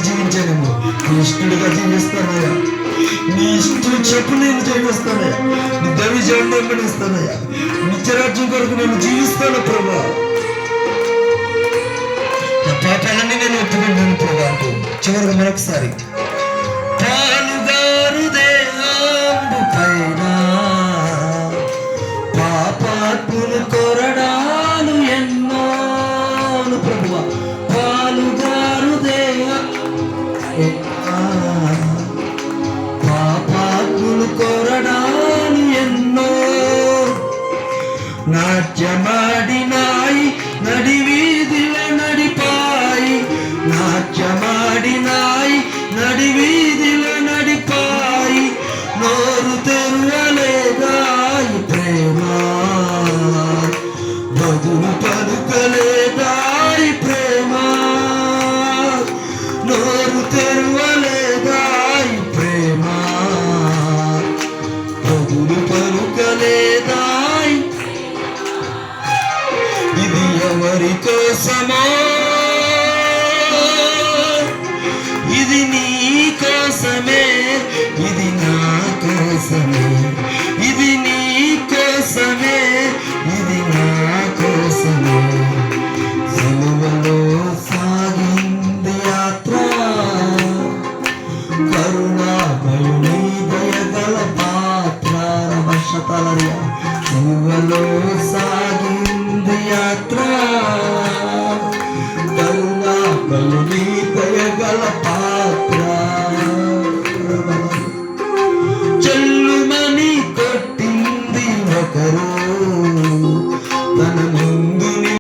జీవించాను, నీ ఇష్టడుగా జీవిస్తానయ్యా. నీ ఇష్టం చెప్పు నేను జీవిస్తానయ్యా. నీ దైవజాన్ని వెంబడిస్తానయ్యా. నిత్యరాజ్యం కొరకు నేను జీవిస్తాను ప్రభా. నా పాపాలన్నీ నేను ఒప్పుకుంటాను ప్రభా అంటూ చివరికి మరొకసారి పాలుగారు దేహాంబు పైన పాపాత్ములు కొరడాలు ఎన్నో ప్రభువా. పాలుగారు దేహం పాపాత్ములు కొరడాలు ఎన్నో నాట్యమాడినాయి నడివీధిల నడిపాయి. నాట్యమాడినాయి నడివీధిల నడిపాయి. నోరు తెరవలేదాయి ప్రేమ, బదులు పలుకలేదాయి ప్రేమ. నోరు తెరవ